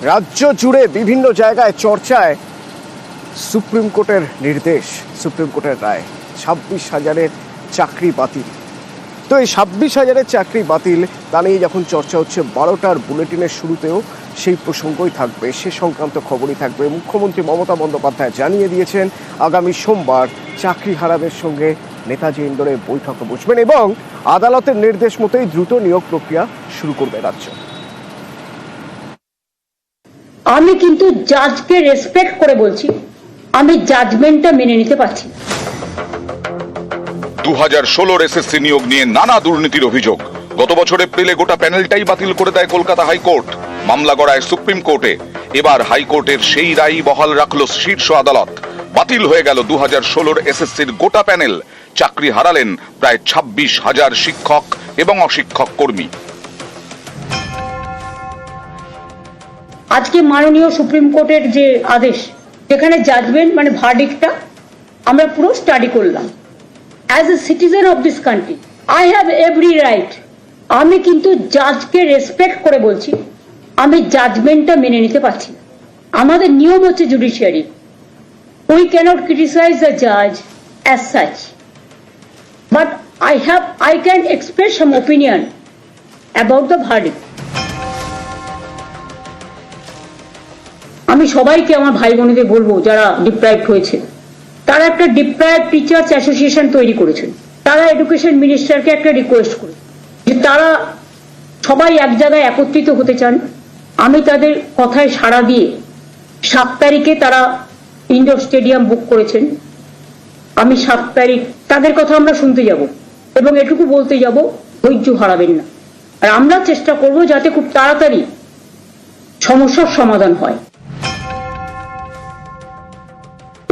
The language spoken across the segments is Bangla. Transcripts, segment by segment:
রাজ্য জুড়ে বিভিন্ন জায়গায় চর্চায় সুপ্রিম কোর্টের নির্দেশ, সুপ্রিম কোর্টের রায়। 26,000-এর চাকরি বাতিল। তো এই 26,000-এর চাকরি বাতিল তা নিয়ে যখন চর্চা হচ্ছে, 12টার বুলেটিনের শুরুতেও সেই প্রসঙ্গই থাকবে, সে সংক্রান্ত খবরই থাকবে। মুখ্যমন্ত্রী মমতা বন্দ্যোপাধ্যায় জানিয়ে দিয়েছেন আগামী সোমবার চাকরিহারাদের সঙ্গে নেতাজি ইন্ডোরে বৈঠকে বসবেন এবং আদালতের নির্দেশ মতোই দ্রুত নিয়োগ প্রক্রিয়া শুরু করবে রাজ্য। আমি কিন্তু জাজকে রেসপেক্ট করে বলছি, আমি জাজমেন্টটা মেনে নিতে পারছি। 2016 এসএসসি নিয়োগ নিয়ে নানা দুর্নীতির অভিযোগ। গত বছর এপ্রিলে গোটা প্যানেলটাই বাতিল করে দেয় কলকাতা হাইকোর্ট। মামলা গড়ায় সুপ্রিম কোর্টে। এবার হাইকোর্টের সেই রায় বহাল রাখল শীর্ষ আদালত। বাতিল হয়ে গেল 2016 এসএসসির গোটা প্যানেল। চাকরি হারালেন প্রায় 26,000 শিক্ষক এবং অশিক্ষক কর্মী। আজকে মাননীয় সুপ্রিম কোর্টের যে আদেশ, যেখানে জাজমেন্ট মানে ভার্ডিক্টটা আমরা পুরো স্টাডি করলাম। As a citizen of this country I have every right. আমি কিন্তু জাজকে রেসপেক্ট করে বলছি, আমি জাজমেন্টটা মেনে নিতে পারছি। আমাদের নিয়ম হচ্ছে judiciary, we cannot criticise the জাজ as such, but I can express some opinion about the verdict. আমি সবাইকে, আমার ভাই বোনেদের বলবো যারা ডিপ্রাইভড হয়েছে, তারা একটা ডিপ্রাইভড টিচার্স অ্যাসোসিয়েশন তৈরি করেছেন। তারা এডুকেশন মিনিস্টারকে একটা রিকোয়েস্ট করে যে তারা সবাই এক জায়গায় একত্রিত হতে চান। আমি তাদের কথায় সাড়া দিয়ে 7 তারিখে তারা ইন্ডোর স্টেডিয়াম বুক করেছেন। আমি 7 তারিখ তাদের কথা আমরা শুনতে যাব এবং এটুকু বলতে যাব, ধৈর্য হারাবেন না। আর আমরা চেষ্টা করব যাতে খুব তাড়াতাড়ি সমস্যার সমাধান হয়।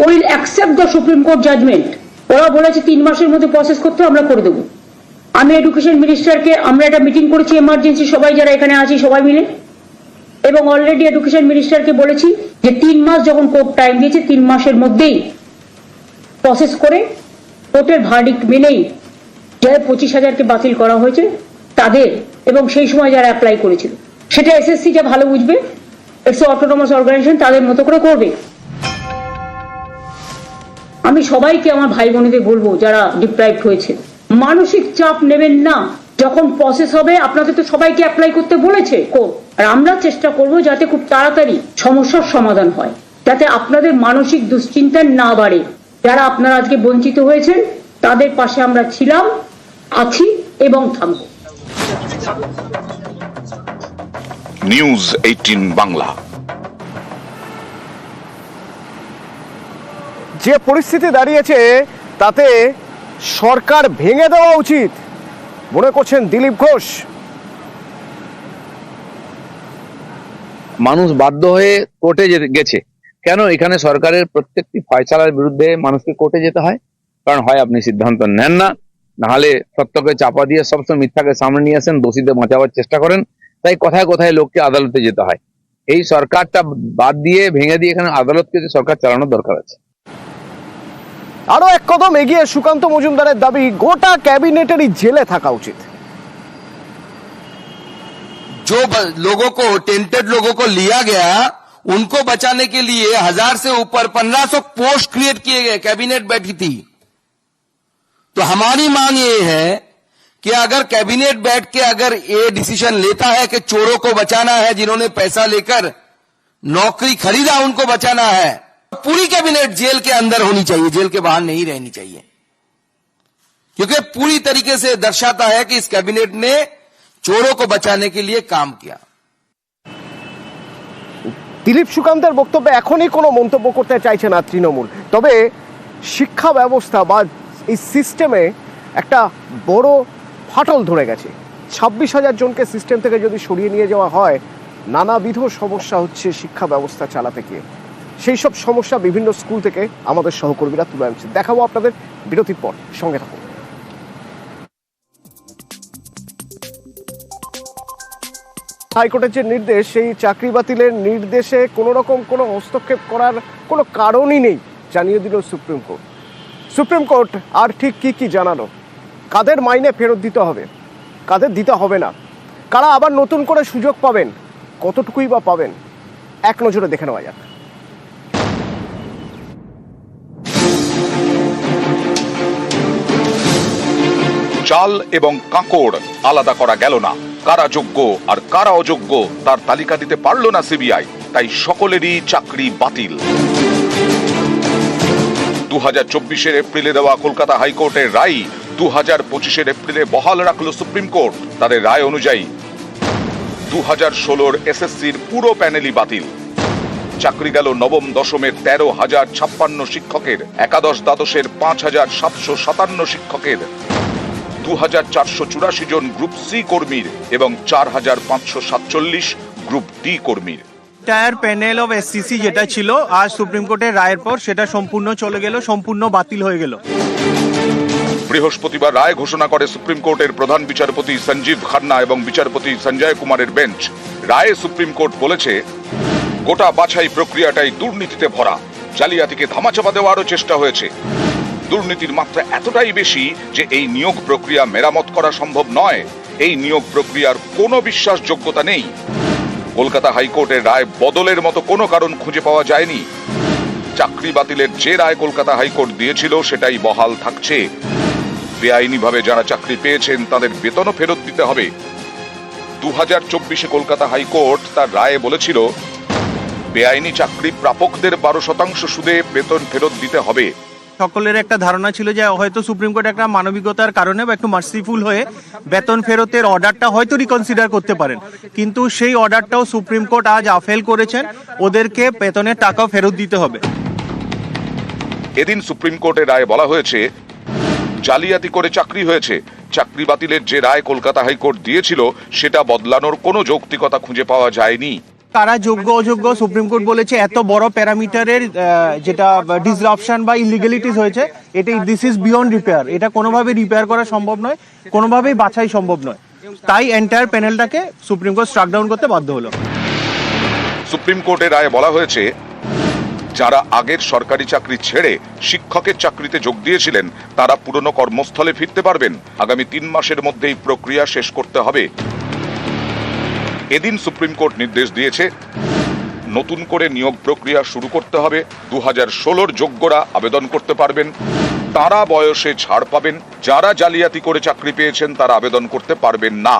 Will accept the supreme court judgment. ওরা বলেছে 3 মাসের মধ্যে প্রসেস করতে, আমরা করে দেবো। আমি এডুকেশন মিনিস্টারকে, আমরা একটা মিটিং করেছি এমার্জেন্সি, সবাই যারা এখানে আছি সবাই মিলে, এবং অলরেডি এডুকেশন মিনিস্টারকে বলেছি যে 3 মাস যখন কোর্ট টাইম দিয়েছে, 3 মাসের মধ্যেই প্রসেস করে কোর্টের ভার্ডিক্ট মেনেই যারা 25,000-কে বাতিল করা হয়েছে তাদের, এবং সেই সময় যারা অ্যাপ্লাই করেছিল, সেটা এসএসসি যা ভালো বুঝবে, ইটস অটোনমাস অর্গানাইজেশন তাদের মতো করে করবে। আমি সবাইকে, আমার ভাই বোনেদের বলবো যারা ডিপ্রাইভড হয়েছে, মানসিক চাপ নেবেন না। যখন প্রসেস হবে, আপনাদের তো সবাইকে অ্যাপ্লাই করতে বলেছে কোর্ট, আর আমরা চেষ্টা করব যাতে খুব তাড়াতাড়ি সমস্যার সমাধান হয়, যাতে আপনাদের মানসিক দুশ্চিন্তা না বাড়ে। যারা আপনারা আজকে বঞ্চিত হয়েছেন তাদের পাশে আমরা ছিলাম, আছি এবং থাকব। নিউজ 18 বাংলা। যে পরিস্থিতি দাঁড়িয়েছে তাতে সরকার ভেঙে দেওয়া উচিত মনে করছেন দিলীপ ঘোষ। মানুষ বাধ্য হয়ে কোর্টে গেছে কেন? এখানে সরকারের প্রত্যেকটি ফয়সালার বিরুদ্ধে মানুষকে কোর্টে যেতে হয়, কারণ হয় আপনি সিদ্ধান্ত নেন না, নাহলে সত্যকে চাপা দিয়ে সবসময় মিথ্যাকে সামনে নিয়ে আসেন, দোষীদের বাঁচাবার চেষ্টা করেন। তাই কোথায় কোথায় লোককে আদালতে যেতে হয়। এই সরকারটা বাদ দিয়ে, ভেঙে দিয়ে এখানে আদালতকে সরকার চালানোর দরকার আছে। আরো এক কদম এগিয়ে সুকান্ত মজুমদারের দাবি, গোটা ক্যাবিনেটেরই জেলে থাকা উচিত। जो लोगों को, टेंटेड लोगों को लिया गया, उनको बचाने के लिए 1000 से ऊपर 1500 पोस्ट क्रिएट किए गए। कैबिनेट बैठी थी, तो हमारी मांग ये है कि अगर कैबिनेट बैठ के अगर ये डिसीजन लेता है कि चोरों को बचाना है, जिन्होंने पैसा लेकर नौकरी खरीदा उनको बचाना है, पूरी कैबिनेट जेल के अंदर होनी चाहिए, जेल के बाहर नहीं रहनी चाहिए, क्योंकि पूरी तरीके से दर्शाता है कि इस कैबिनेट ने चोरों को बचाने के लिए काम किया। দিলীপ সুকান্তের বক্তব্যে এখনই কোনো মন্তব্য করতে চাইছে না তৃণমূল। তবে শিক্ষা ব্যবস্থা বা এই সিস্টেমে একটা বড় ফাটল ধরে গেছে। 26,000 জনকে সিস্টেম থেকে যদি সরিয়ে নিয়ে যাওয়া হয়, নানাবিধ সমস্যা হচ্ছে শিক্ষা ব্যবস্থা চালাতে গিয়ে। সেই সব সমস্যা বিভিন্ন স্কুল থেকে আমাদের সহকর্মীরা তুলে আনছে। দেখাবো আপনাদের বিরতির পর, সঙ্গে থাকুন। হাইকোর্টের যে নির্দেশ, সেই চাকরি বাতিলের নির্দেশে কোনো রকম কোনো হস্তক্ষেপ করার কোনো কারণই নেই জানিয়ে দিল সুপ্রিম কোর্ট। সুপ্রিম কোর্ট আর ঠিক কি জানালো, কাদের মাইনে ফেরত দিতে হবে, কাদের দিতে হবে না, কারা আবার নতুন করে সুযোগ পাবেন, কতটুকুই বা পাবেন, এক নজরে দেখে নেওয়া যাক। চাল এবং কাঁকড় আলাদা করা গেল না, কারা যোগ্য আর কারা অযোগ্য তার তালিকা দিতে পারল না সিবিআই, তাই সকলেরই চাকরি বাতিল। 2024 এপ্রিলে দেওয়া কলকাতা হাইকোর্টের রায় 2025 এপ্রিলে বহাল রাখল সুপ্রিম কোর্ট। তাদের রায় অনুযায়ী 2016 এসএসসির পুরো প্যানেলই বাতিল। চাকরি গেল নবম দশমের 13,056 শিক্ষকের, একাদশ দ্বাদশের 5,757 শিক্ষকের, 2,484 জন গ্রুপ সি কর্মীর এবং 4,547 গ্রুপ ডি কর্মীর। এন্টায়ার প্যানেল অফ এসসিসি যেটা ছিল আজ সুপ্রিম কোর্টের রায়ের পর সেটা সম্পূর্ণ চলে গেল, সম্পূর্ণ বাতিল হয়ে গেল। বৃহস্পতিবার রায় ঘোষণা করে সুপ্রিম কোর্টের প্রধান বিচারপতি সঞ্জীব খান্না এবং বিচারপতি সঞ্জয় কুমারের বেঞ্চ। রায়ে সুপ্রিম কোর্ট বলেছে, গোটা বাছাই প্রক্রিয়াটাই দুর্নীতিতে ভরা, জালিয়াতিকে ধামাচাপা দেওয়ারও চেষ্টা হয়েছে। দুর্নীতির মাত্রা এতটাই বেশি যে এই নিয়োগ প্রক্রিয়া মেরামত করা সম্ভব নয়। এই নিয়োগ প্রক্রিয়ার কোনো বিশ্বাসযোগ্যতা নেই। কলকাতা হাইকোর্টের রায় বদলের মতো কোনো কারণ খুঁজে পাওয়া যায়নি। চাকরি বাতিলের যে রায় কলকাতা হাইকোর্ট দিয়েছিল সেটাই বহাল থাকছে। বেআইনিভাবে যারা চাকরি পেয়েছেন তাদের বেতনও ফেরত দিতে হবে। 2024 কলকাতা হাইকোর্ট তার রায়ে বলেছিল, বেআইনি চাকরি প্রাপকদের 12% সুদে বেতন ফেরত দিতে হবে। সকলের একটা ধারণা ছিল যে হয়তো সুপ্রিম কোর্ট একটা মানবিকতার কারণে বা একটু মার্সিফুল হয়ে বেতন ফেরতের অর্ডারটা হয়তো রিকনসিডার করতে পারেন, কিন্তু সেই অর্ডারটাও সুপ্রিম কোর্ট আজ আফেল করেছেন। ওদেরকে বেতনের টাকাও ফেরত দিতে হবে। এদিন সুপ্রিম কোর্টের রায়ে বলা হয়েছে, জালিয়াতি করে চাকরি হয়েছে। চাকরি বাতিলের যে রায় কলকাতা হাইকোর্ট দিয়েছিল সেটা বদলানোর কোনো যৌক্তিকতা খুঁজে পাওয়া যায়নি। কারা যোগ্য অযোগ্য সুপ্রিম কোর্ট বলেছে এত বড় প্যারামিটারের যেটা ডিসরাপশন বা ইলিগালিটিস হয়েছে, এটা দিস ইজ বিয়ন্ড রিপেয়ার। এটা কোনোভাবে রিপেয়ার করা সম্ভব নয়, কোনোভাবেই বাছাই সম্ভব নয়। তাই এন্টায়ার প্যানেলটাকে সুপ্রিম কোর্ট স্ট্রাক ডাউন করতে বাধ্য হলো। সুপ্রিম কোর্টের রায়ে বলা হয়েছে, যারা আগের সরকারি চাকরি ছেড়ে শিক্ষকের চাকরিতে যোগ দিয়েছিলেন তারা পুরনো কর্মস্থলে ফিরতে পারবেন। আগামী 3 মাসের মধ্যেই প্রক্রিয়া শেষ করতে হবে। এদিন সুপ্রিম কোর্ট নির্দেশ দিয়েছে, নতুন করে নিয়োগ প্রক্রিয়া শুরু করতে হবে। 2016 যোগ্যরা আবেদন করতে পারবেন, তারা বয়সে ছাড় পাবেন। যারা জালিয়াতি করে চাকরি পেয়েছেন তারা আবেদন করতে পারবেন না।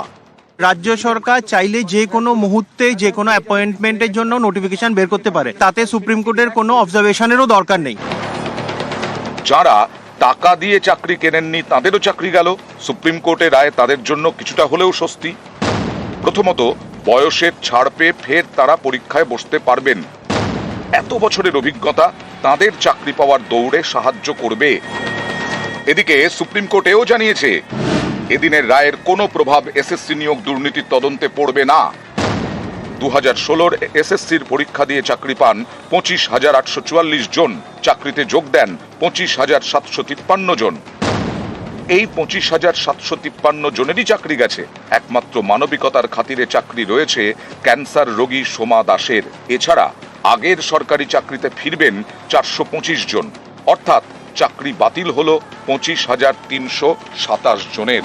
রাজ্য সরকার চাইলে যে কোনো মুহূর্তে যে কোনো অ্যাপয়েন্টমেন্টের জন্য নোটিফিকেশন বের করতে পারে, তাতে সুপ্রিম কোর্টের কোনো অবজারভেশনেরও দরকার নেই। যারা টাকা দিয়ে চাকরি কেনেননি তাদেরও চাকরি গেল। সুপ্রিম কোর্টের রায় তাদের জন্য কিছুটা হলেও স্বস্তি। প্রথমত, বয়সের ছাড় পেয়ে ফের তারা পরীক্ষায় বসতে পারবেন। এত বছরের অভিজ্ঞতা তাদের চাকরি পাওয়ার দৌড়ে সাহায্য করবে। এদিকে সুপ্রিম কোর্টেও জানিয়েছে, এদিনের রায়ের কোনো প্রভাব এসএসসি নিয়োগ দুর্নীতির তদন্তে পড়বে না। 2016 এসএসসির পরীক্ষা দিয়ে চাকরি পান 25,844 জন, চাকরিতে যোগ দেন 25,753 জন। এই 25,753 জনেরই চাকরি গেছে। একমাত্র মানবিকতার খাতিরে চাকরি রয়েছে ক্যান্সার রোগী সোমা দাসের। এছাড়া আগের সরকারি চাকরিতে ফিরবেন 425 জন, অর্থাৎ চাকরি বাতিল হল 25,327 জনের।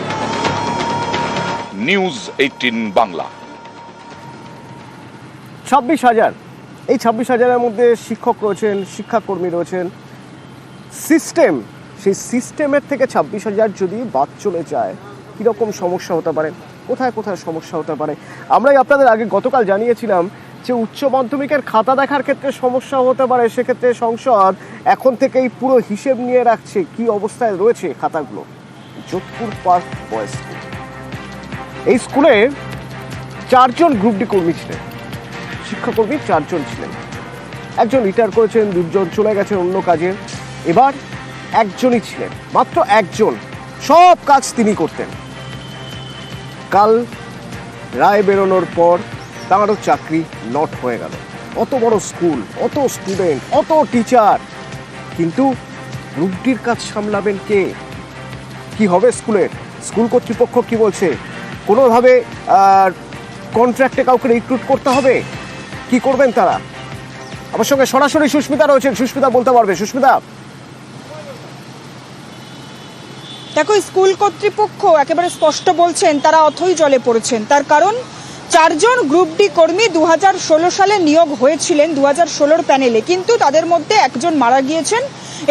নিউজ 18 বাংলা। 26,000, এই 26,000-এর মধ্যে শিক্ষক রয়েছেন, শিক্ষাকর্মী রয়েছেন। সিস্টেম, সেই সিস্টেমের থেকে 26,000 যদি বাদ চলে যায় কীরকম সমস্যা হতে পারে, কোথায় কোথায় সমস্যা হতে পারে। আমরাই আপনাদের আগে গতকাল জানিয়েছিলাম যে উচ্চ মাধ্যমিকের খাতা দেখার ক্ষেত্রে সমস্যা হতে পারে। সেক্ষেত্রে সংসদ এখন থেকেই পুরো হিসেব নিয়ে রাখছে কি অবস্থায় রয়েছে খাতাগুলো। যোধপুর পার্ক বয়েজ স্কুল, এই স্কুলে 4 জন গ্রুপ ডি কর্মী ছিলেন, শিক্ষাকর্মী 4 জন ছিলেন। একজন রিটায়ার করেছেন, 2 জন চলে গেছেন অন্য কাজে। এবার একজনই ছিলেন, মাত্র একজন, সব কাজ তিনি করতেন। কাল রায় বেরোনোর পর তাঁরও চাকরি নট হয়ে গেল। অত বড় স্কুল, অত স্টুডেন্ট, অত টিচার, কিন্তু গ্রুপ ডির কাজ সামলাবেন কে? কি হবে স্কুলের? স্কুল কর্তৃপক্ষ কি বলছে? কোনোভাবে কন্ট্রাক্টে কাউকে রিক্রুট করতে হবে? কি করবেন তারা? আমার সঙ্গে সরাসরি সুস্মিতা রয়েছেন, সুস্মিতা বলতে পারবে। সুস্মিতা, দেখো, স্কুল কর্তৃপক্ষ একেবারে স্পষ্ট বলছেন তারা অথই জলে পড়েছেন। তার কারণ চারজন গ্রুপ ডি কর্মী 2016 সালে নিয়োগ হয়েছিলেন 2016 প্যানেলে, কিন্তু তাদের মধ্যে একজন মারা গিয়েছেন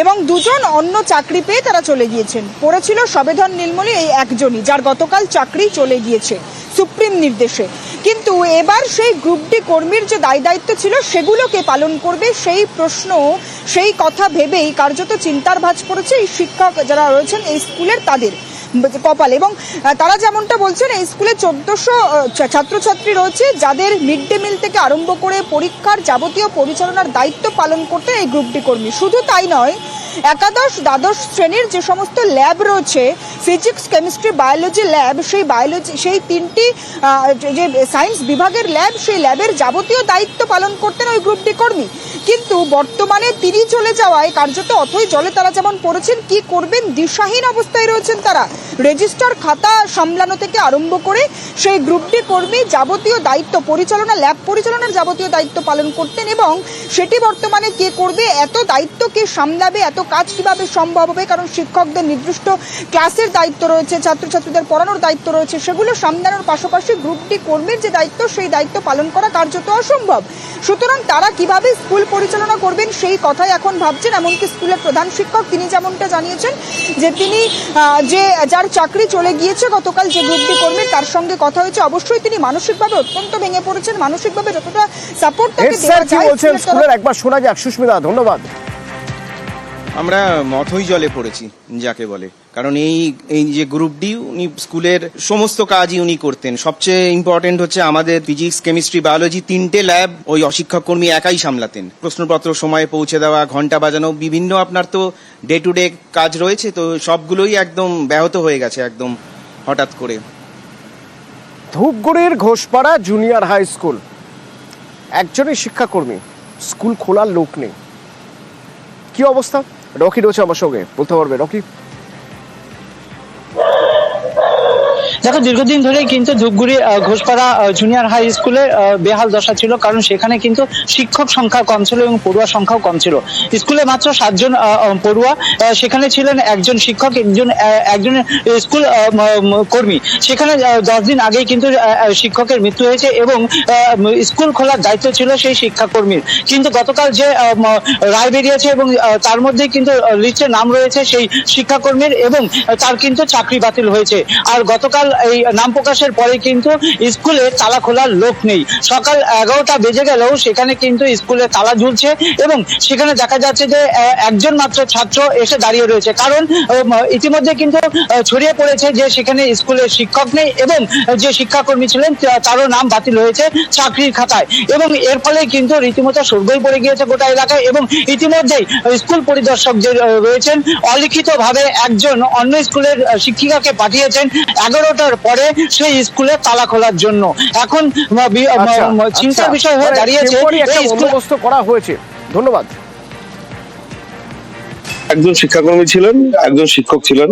এবং দুজন অন্য চাকরি পেয়ে তারা চলে গিয়েছেন। পড়েছিল সবেধন নীলমণি এই একজনই, যার গতকাল চাকরি চলে গিয়েছে সুপ্রিম নির্দেশে। কিন্তু এবার সেই গ্রুপ ডি কর্মীর যে দায় দায়িত্ব ছিল সেগুলোকে পালন করবে সেই প্রশ্ন, সেই কথা ভেবেই কার্যত চিন্তার ভাঁজ পড়েছে এই শিক্ষক যারা রয়েছেন এই স্কুলের তাদের কপাল। এবং তারা যেমনটা বলছেন, এই স্কুলে 1400 ছাত্রছাত্রী রয়েছে যাদের মিড ডে মিল থেকে আরম্ভ করে পরীক্ষার যাবতীয় পরিচালনার দায়িত্ব পালন করতে এই গ্রুপ ডি কর্মী। শুধু তাই নয়, একাদশ দ্বাদশ শ্রেণীর যে সমস্ত ল্যাব রয়েছে, ফিজিক্স, কেমিস্ট্রি, বায়োলজি ল্যাব, সেই তিনটি যে সায়েন্স বিভাগের ল্যাব, সেই ল্যাবের যাবতীয় দায়িত্ব পালন করতেন ওই গ্রুপ ডি কর্মী। কিন্তু বর্তমানে তিনি চলে যাওয়ায় কার্যত অথই জলে তারা যেমন পড়েছেন, কি করবেন দিশাহীন অবস্থায় রয়েছেন তারা। রেজিস্টার খাতা সামলানো থেকে আরম্ভ করে সেই গ্রুপ ডি কর্মী যাবতীয় দায়িত্ব পরিচালনা, ল্যাব পরিচালনার যাবতীয় দায়িত্ব পালন করতেন এবং সেটি বর্তমানে কে করবে, এত দায়িত্ব কে সামলাবে, এত কাজ কিভাবে সম্ভব হবে? কারণ শিক্ষকদের নির্দিষ্ট ক্লাসের দায়িত্ব রয়েছে, ছাত্রছাত্রীদের পড়ানোর দায়িত্ব রয়েছে, সেগুলো সামলানোর পাশাপাশি গ্রুপ ডি কর্মীর যে দায়িত্ব সেই দায়িত্ব পালন করা কার্যত অসম্ভব। সুতরাং তারা কিভাবে স্কুল পরিচালনা করবেন সেই কথাই এখন ভাবছেন। এমনকি স্কুলের প্রধান শিক্ষক তিনি যেমনটা জানিয়েছেন যে তিনি যার চাকরি চলে গিয়েছে গতকাল যে গ্রুপ ডি কর্মী, তার সঙ্গে কথা হয়েছে। অবশ্যই তিনি মানসিকভাবে অত্যন্ত ভেঙে পড়েছেন, মানসিকভাবে যতটা সাপোর্ট তাকে দেওয়া যায় স্কুলের একবার শোনা যাক। সুস্মিতা, ধন্যবাদ। আমরা মথই জলে পড়েছি যাকে বলে, কারণ এই যে গ্রুপ ডি উনি স্কুলের সমস্ত কাজই উনি করতেন। সবচেয়ে ইম্পর্টেন্ট হচ্ছে আমাদের ফিজিক্স, কেমিস্ট্রি, বায়োলজি তিনটে ল্যাব ওই অশিক্ষক কর্মী একাই সামলাতেন। প্রশ্নপত্র সময়ে পৌঁছে দেওয়া, ঘন্টা বাজানো, বিভিন্ন আপনার তো ডে টু ডে কাজ রয়েছে, তো সবগুলোই একদম ব্যাহত হয়ে গেছে একদম হঠাৎ করে। ধূপগুড়ির ঘোষপাড়া জুনিয়র হাই স্কুল, একজনই শিক্ষাকর্মী, স্কুল খোলার লোক নেই। কি অবস্থা? রকি রয়েছে আমার সঙ্গে, বলতে পারবে রকি? দেখো, দীর্ঘদিন ধরেই কিন্তু ধূপগুড়ি ঘোষপাড়া জুনিয়র হাই স্কুলে বেহাল দশা ছিল, কারণ সেখানে কিন্তু শিক্ষক সংখ্যা কম ছিল এবং পড়ুয়া সংখ্যাও কম ছিল। স্কুলে মাত্র 7 জন পড়ুয়া, সেখানে ছিলেন একজন শিক্ষক, একজন স্কুল কর্মী। সেখানে 10 দিন আগেই কিন্তু শিক্ষকের মৃত্যু হয়েছে এবং স্কুল খোলার দায়িত্ব ছিল সেই শিক্ষাকর্মীর। কিন্তু গতকাল যে রায় বেরিয়েছে এবং তার মধ্যে কিন্তু লিস্টে নাম রয়েছে সেই শিক্ষাকর্মীর এবং তার কিন্তু চাকরি বাতিল হয়েছে। আর গতকাল এই নাম প্রকাশের পরে কিন্তু স্কুলে তালা খোলার লোক নেই। সকাল 11টা বেজে গেলেও সেখানে কিন্তু স্কুলে তালা ঝুলছে এবং সেখানে দেখা যাচ্ছে যে একজন মাত্র ছাত্র এসে দাঁড়িয়ে রয়েছে। কারণ ইতিমধ্যে কিন্তু ছড়িয়ে পড়েছে যে সেখানে স্কুলের শিক্ষক নেই এবং যে শিক্ষাকর্মী ছিলেন তারও নাম বাতিল হয়েছে চাকরির খাতায় এবং এর ফলে কিন্তু রীতিমতো শোরগোল পড়ে গিয়েছে গোটা এলাকায়। এবং ইতিমধ্যেই স্কুল পরিদর্শক যে রয়েছেন অলিখিতভাবে একজন অন্য স্কুলের শিক্ষিকাকে পাঠিয়েছেন 11টার পরে সেই স্কুলে তালা খোলার জন্য। এখন চিন্তার বিষয় হয়ে দাঁড়িয়েছে এই বন্দোবস্ত করা হয়েছে। ধন্যবাদ। একজন শিক্ষাকর্মী ছিলেন, একজন শিক্ষক ছিলেন।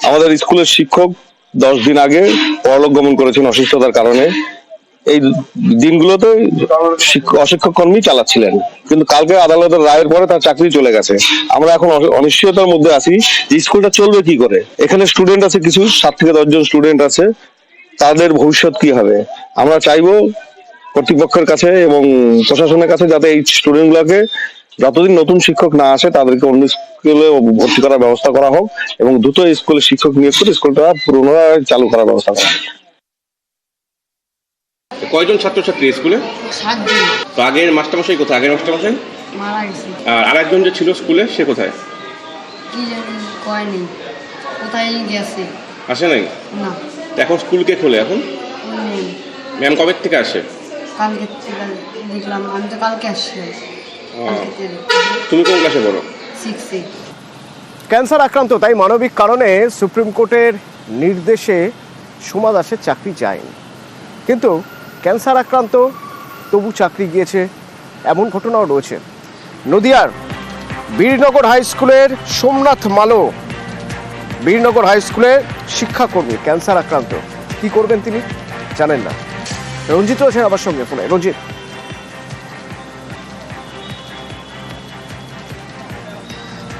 আমাদের স্কুলের শিক্ষক 10 দিন আগে পরলোক গমন করেছেন অসুস্থতার কারণে। এই দিনগুলোতে অশিক্ষক কর্মী চালাচ্ছিলেন, কিন্তু কালকে আদালতের রায়ের পরে তার চাকরি চলে গেছে। আমরা এখন অনিশ্চয়তার মধ্যে আছি যে স্কুলটা চলবে কি করে। এখানে স্টুডেন্ট আছে কিছু 7 থেকে 10 জন স্টুডেন্ট আছে, তাদের ভবিষ্যৎ কি হবে। আমরা চাইবো কর্তৃপক্ষের কাছে এবং প্রশাসনের কাছে যাতে এই স্টুডেন্ট গুলাকে যতদিন নতুন শিক্ষক না আসে তাদেরকে অন্য স্কুলে ভর্তি করার ব্যবস্থা করা হোক এবং দ্রুত স্কুলে শিক্ষক নিয়োগ করে স্কুলটা পুনরায় চালু করার ব্যবস্থা করা হোক। কয়জন ছাত্রছাত্রী স্কুলে? 7 জন। তো আগের মাস্টারমশাই কোথায়? আগের মাস্টারমশাই মারা গেছে। আর আরেকজন যে ছিল স্কুলে সে কোথায়? কি জানি কয় নেই, কোথায় গেছে। আসে নাই? না। তো এখন স্কুল কে খোলে? এখন ম্যাম কবে থেকে আসে? কালকে দেখলাম, আমি তো কালকে আসছি। তুমি কোন ক্লাসে পড়ো? 6-এ। ক্যান্সার আক্রান্ত, তাই মানবিক কারণে সুপ্রিম কোর্টের নির্দেশে সোমা দাসের চাকরি যায়নি। কিন্তু ক্যান্সার আক্রান্ত তবু চাকরি গিয়েছে, এমন ঘটনাও রয়েছে। নদিয়ার বীরনগর হাই স্কুলের সোমনাথ মালো, বীরনগর হাই স্কুলের শিক্ষাকর্মী, ক্যান্সার আক্রান্ত। কি করবেন তিনি জানেন না। রঞ্জিত আছেন আমার সঙ্গে ফোনে। রঞ্জিত,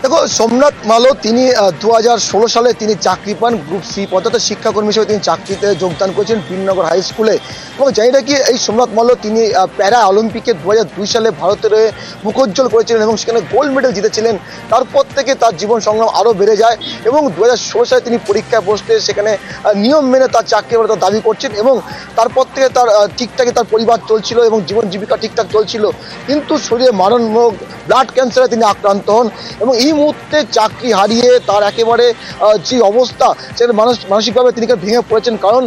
দেখো, সোমনাথ মালো তিনি 2016 সালে তিনি চাকরি পান গ্রুপ সি অর্থাৎ শিক্ষাকর্মী হিসেবে তিনি চাকরিতে যোগদান করেছেন বীরনগর হাই স্কুলে। এবং জানি না কি এই সোমনাথ মালো তিনি প্যারা অলিম্পিকে 2002 সালে ভারতের হয়ে মুখোজ্জ্বল করেছিলেন এবং সেখানে গোল্ড মেডেল জিতেছিলেন। তারপর থেকে তার জীবন সংগ্রাম আরও বেড়ে যায় এবং 2016 সালে তিনি পরীক্ষায় বসতে সেখানে নিয়ম মেনে তার চাকরি তার দাবি করছেন এবং তারপর থেকে তার ঠিকঠাকই তার পরিবার চলছিল এবং জীবন জীবিকা ঠিকঠাক চলছিল। কিন্তু শরীরে মারণরোগ ব্লাড ক্যান্সারে তিনি আক্রান্ত হন এবং এই মুহূর্তে চাকরি হারিয়ে তার একেবারে যে অবস্থা সেটা মানসিকভাবে তিনি ভেঙে পড়েছেন। কারণ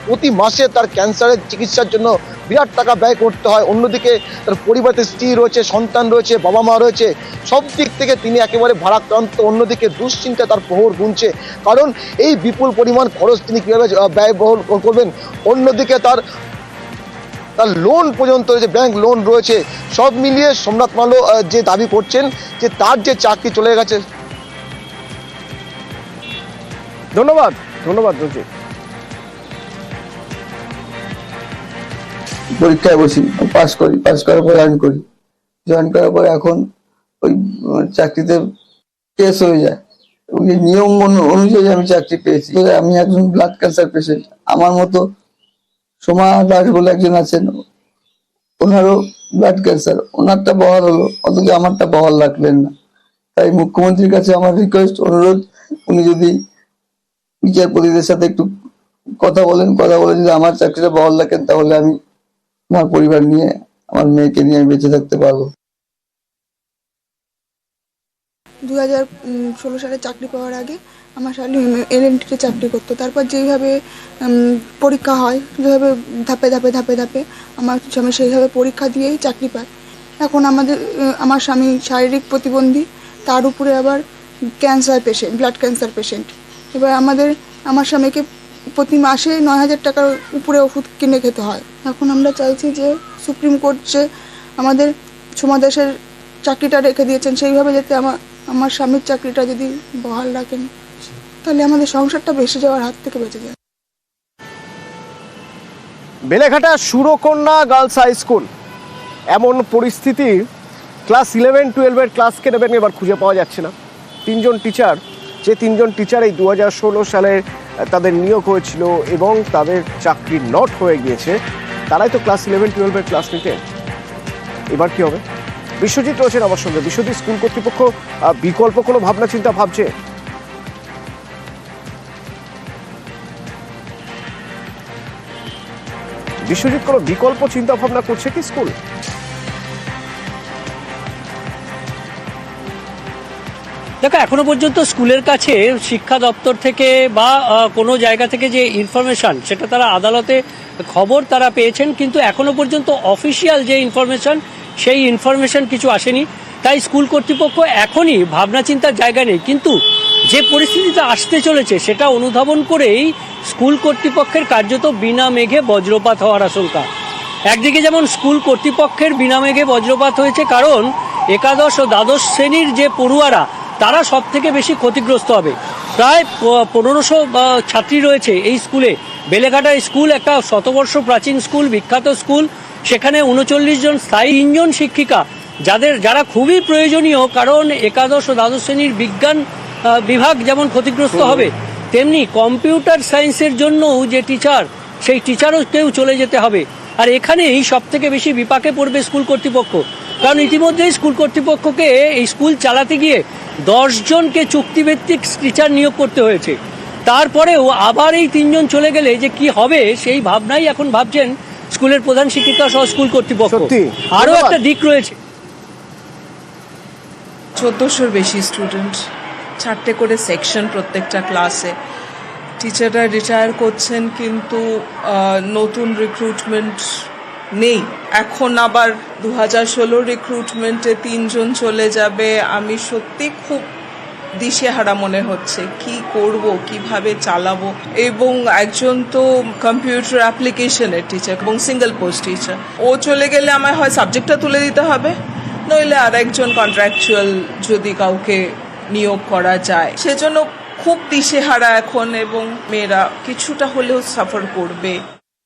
প্রতি মাসে তার ক্যান্সারের চিকিৎসার জন্য বিরাট টাকা ব্যয় করতে হয়। অন্যদিকে তার পরিবারের স্ত্রী রয়েছে, সন্তান রয়েছে, বাবা মা রয়েছে, সব দিক থেকে তিনি একেবারে ভারাক্রান্ত। অন্যদিকে দুশ্চিন্তা তার প্রহর গুনছে, কারণ এই বিপুল পরিমাণ খরচ তিনি কীভাবে ব্যয়বহুল করবেন। অন্যদিকে তার লোন পর্যন্ত যে ব্যাংক লোন রয়েছে, সব মিলিয়ে সোমনাথ মালো যে দাবি করছেন যে তার যে চাকরি চলে গেছে। ধন্যবাদ রঞ্জিত। পরীক্ষায় বসি, পাস করার পর জয়েন করার পর এখন ওই চাকরিতে কেস হয়ে যায় এবং এই নিয়ম অনুযায়ী আমি চাকরি পেয়েছি। আমি একজন ব্লাড ক্যান্সার পেশেন্ট, আমার মতো সোমা দাস বলে একজন আছেন, ওনারও ব্লাড ক্যান্সার, ওনারটা বহাল হলো অথচ আমারটা বহাল রাখলেন না। তাই মুখ্যমন্ত্রীর কাছে আমার রিকোয়েস্ট, অনুরোধ, উনি যদি বিচারপতিদের সাথে একটু কথা বলে যদি আমার চাকরিটা বহাল রাখেন, তাহলে আমি আমার পরিবার নিয়ে, আমার মেয়েকে নিয়ে আমি বেঁচে থাকতে পারবো। 2016 সালে চাকরি পাওয়ার আগে আমার শালি এলএমটিতে চাকরি করতো। তারপর যেইভাবে পরীক্ষা হয়, যেভাবে ধাপে ধাপে ধাপে ধাপে আমার স্বামী সেইভাবে পরীক্ষা দিয়েই চাকরি পায়। এখন আমার স্বামী শারীরিক প্রতিবন্ধী, তার উপরে আবার cancer patient, blood cancer patient. এবার আমার স্বামীকে প্রতি মাসে 9,000 টাকার উপরে ওষুধ কিনে খেতে হয়। এখন আমরা চাইছি যে সুপ্রিম কোর্ট যে আমাদের সোমা দাসের চাকরিটা রেখে দিয়েছেন, সেইভাবে যাতে আমার স্বামীর চাকরিটা যদি বহাল রাখেন, তাহলে আমাদের সংসারটা বেঁচে যাওয়ার হাত থেকে বেঁচে যায়। বেলেঘাটা সুরকন্যা গার্লস হাই স্কুল, এমন পরিস্থিতি, ক্লাস 11-12 ক্লাসকে নেবেন এবার খুঁজে পাওয়া যাচ্ছে না। তিনজন টিচার এই 2016 সালে তাদের নিয়োগ হয়েছিল এবং তাদের চাকরি নট হয়ে গিয়েছে, তারাই তো ক্লাস 11-12 ক্লাস নিতেন। এবার কি হবে? বিশ্বজিৎ রয়েছেন আমার সঙ্গে। বিশ্বজিৎ, স্কুল কর্তৃপক্ষ বিকল্প কোনো ভাবনা চিন্তা ভাবছে? বিশ্বজিৎ, কোনো বিকল্প চিন্তা ভাবনা করছে কি স্কুল? দেখো, এখনো পর্যন্ত স্কুলের কাছে শিক্ষা দপ্তর থেকে বা কোনো জায়গা থেকে যে ইনফরমেশন, সেটা তারা আদালতে খবর তারা পেয়েছেন, কিন্তু এখনো পর্যন্ত অফিসিয়াল যে ইনফরমেশন, সেই ইনফরমেশন কিছু আসেনি। তাই স্কুল কর্তৃপক্ষ এখনই ভাবনা চিন্তার জায়গা নেই। কিন্তু যে পরিস্থিতিটা আসতে চলেছে সেটা অনুধাবন করেই স্কুল কর্তৃপক্ষের কার্যত বিনা মেঘে বজ্রপাত হওয়ার আশঙ্কা। একদিকে যেমন স্কুল কর্তৃপক্ষের বিনা মেঘে বজ্রপাত হয়েছে, কারণ একাদশ ও দ্বাদশ শ্রেণীর যে পড়ুয়ারা, তারা সব থেকে বেশি ক্ষতিগ্রস্ত হবে। প্রায় 1500 ছাত্রী রয়েছে এই স্কুলে। বেলেঘাটা স্কুল একটা শতবর্ষ প্রাচীন স্কুল, বিখ্যাত স্কুল। সেখানে 39 জন স্থায়ী, 3 জন শিক্ষিকা, যারা খুবই প্রয়োজনীয়, কারণ একাদশ ও দ্বাদশ শ্রেণীর বিজ্ঞান বিভাগ যেমন ক্ষতিগ্রস্ত হবে, তেমনি কম্পিউটার সায়েন্সের জন্যও যে টিচার, সেই টিচারও কেউ চলে যেতে হবে। আর এখানেই সব থেকে বেশি বিপাকে পড়বে স্কুল কর্তৃপক্ষ, কারণ ইতিমধ্যেই স্কুল কর্তৃপক্ষকে এই স্কুল চালাতে গিয়ে 10 জনকে চুক্তিভিত্তিক টিচার নিয়োগ করতে হয়েছে। তারপরেও আবার এই 3 জন চলে গেলে যে কি হবে, সেই ভাবনাই এখন ভাবছেন স্কুলের প্রধান শিক্ষিকা সহ স্কুল কর্তৃপক্ষ। আরও একটা দিক রয়েছে, 1400-র বেশি স্টুডেন্ট, 4টে করে সেকশন প্রত্যেকটা ক্লাসে। টিচাররা রিটায়ার করছেন, কিন্তু নতুন রিক্রুটমেন্ট নেই। এখন আবার 2016 রিক্রুটমেন্টে 3 জন চলে যাবে। আমি সত্যি খুব দিশেহারা মনে হচ্ছে, কি করব, কিভাবে চালাবো। এবং একজন তো কম্পিউটার অ্যাপ্লিকেশনের টিচার এবং সিঙ্গেল পোস্ট টিচার, ও চলে গেলে আমার হয় সাবজেক্টটা তুলে দিতে হবে, নইলে আর একজন কন্ট্রাকচুয়াল যদি কাউকে নিয়োগ করা যায়। সেজন্য খুব দিশেহারা এখন, এবং মেয়েরা কিছুটা হলেও সাফার করবে।